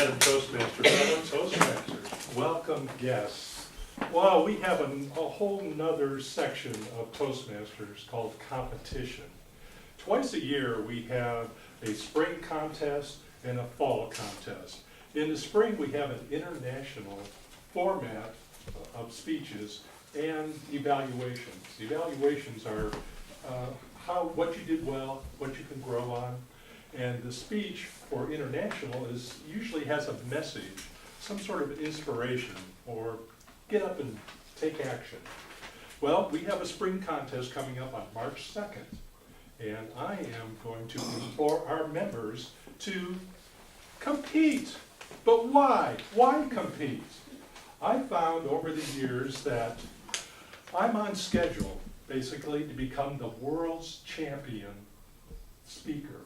Madam Toastmaster, fellow Toastmasters, welcome guests. Well, we have a whole nother section of Toastmasters called competition. Twice a year, we have a spring contest and a fall contest. In the spring, we have an international format of speeches and evaluations. Evaluations are what you did well, what you can grow on. And the speech for international usually has a message, some sort of inspiration, or get up and take action. Well, we have a spring contest coming up on March 2nd, and I am going to implore our members to compete. But why? Why compete? I found over the years that I'm on schedule, basically, to become the world's champion speaker.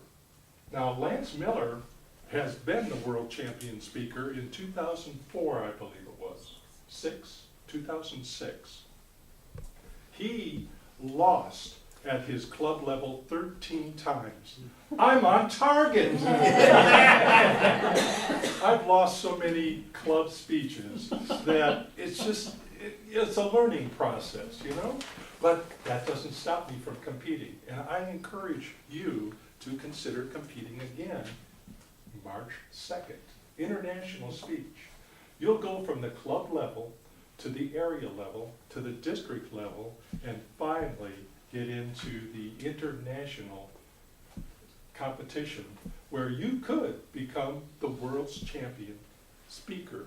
Now, Lance Miller has been the world champion speaker in 2004, I believe it was, 2006. He lost at his club level 13 times. I'm on target. I've lost so many club speeches that it's a learning process, you know? But that doesn't stop me from competing. And I encourage you to consider competing again March 2nd. International speech. You'll go from the club level to the area level to the district level and finally get into the international competition where you could become the world's champion speaker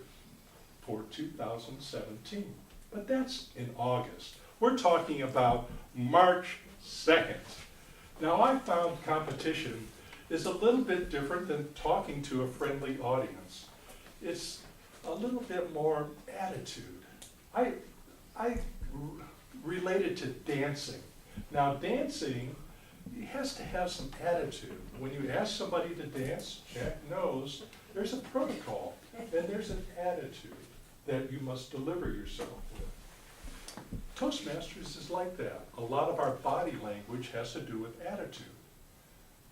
for 2017. But that's in August. We're talking about March 2nd. Now, I found competition is a little bit different than talking to a friendly audience. It's a little bit more attitude. I relate it to dancing. Now, dancing has to have some attitude. When you ask somebody to dance, Jack knows there's a protocol and there's an attitude that you must deliver yourself with. Toastmasters is like that. A lot of our body language has to do with attitude.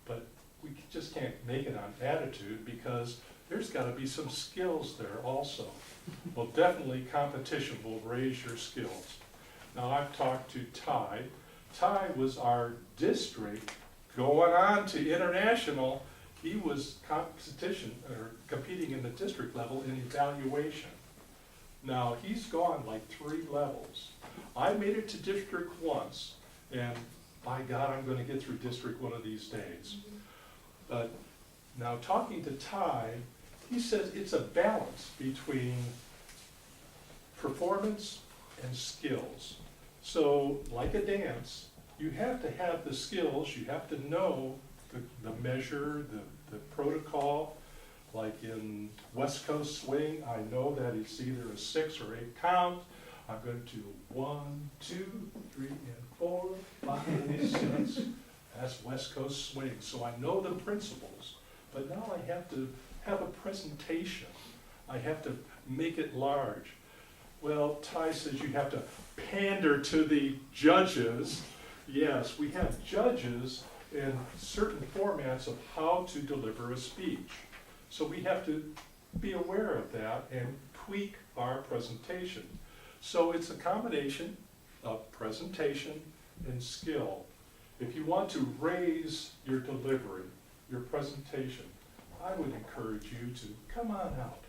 But we just can't make it on attitude because there's got to be some skills there also. Well, definitely competition will raise your skills. Now, I've talked to Ty. Ty was our district going on to international. He was competing in the district level in evaluation. Now, he's gone like 3 levels. I made it to district once, and by God, I'm going to get through district one of these days. But now talking to Ty, he says it's a balance between performance and skills. So like a dance, you have to have the skills, you have to know the measure, the protocol. Like in West Coast swing, I know that it's either a 6 or 8 count. I'm going to 1, 2, 3, and 4, 5, 6. That's West Coast swing. So I know the principles, but now I have to have a presentation. I have to make it large. Well, Ty says you have to pander to the judges. Yes, we have judges in certain formats of how to deliver a speech. So we have to be aware of that and tweak our presentation. So it's a combination of presentation and skill. If you want to raise your delivery, your presentation, I would encourage you to come on out.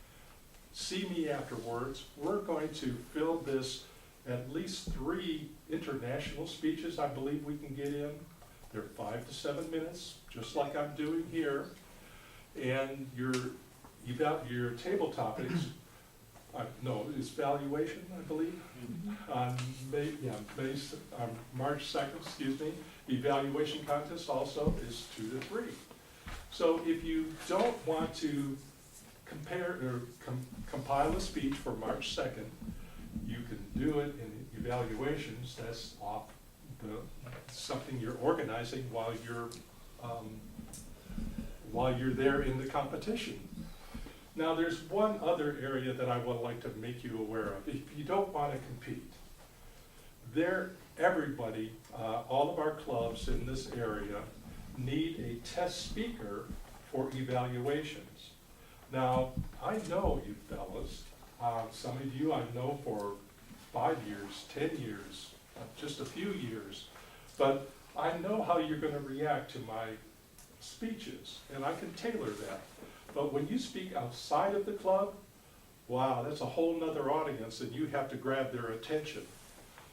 See me afterwards. We're going to fill this at least 3 international speeches I believe we can get in. They're 5 to 7 minutes, just like I'm doing here. And your table topics, it's valuation, I believe. On March 2nd, Evaluation contest also is 2 to 3. So if you don't want to compile a speech for March 2nd, you can do it in evaluations. That's something you're organizing while you're there in the competition. Now, there's one other area that I would like to make you aware of. If you don't want to compete, everybody, all of our clubs in this area need a test speaker for evaluations. Now, I know you fellas, some of you I know for 5 years, 10 years, just a few years, but I know how you're gonna react to my speeches, and I can tailor that. But when you speak outside of the club, wow, that's a whole nother audience, and you have to grab their attention.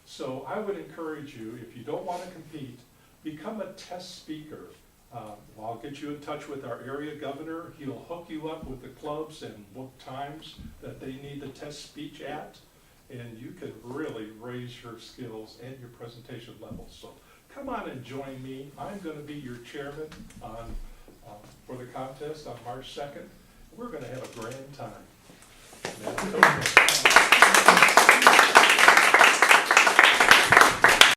So I would encourage you, if you don't wanna compete, become a test speaker. I'll get you in touch with our area governor. He'll hook you up with the clubs and what times that they need the test speech at, and you can really raise your skills and your presentation levels. So come on and join me. I'm going to be your chairman for the contest on March 2nd. We're going to have a grand time.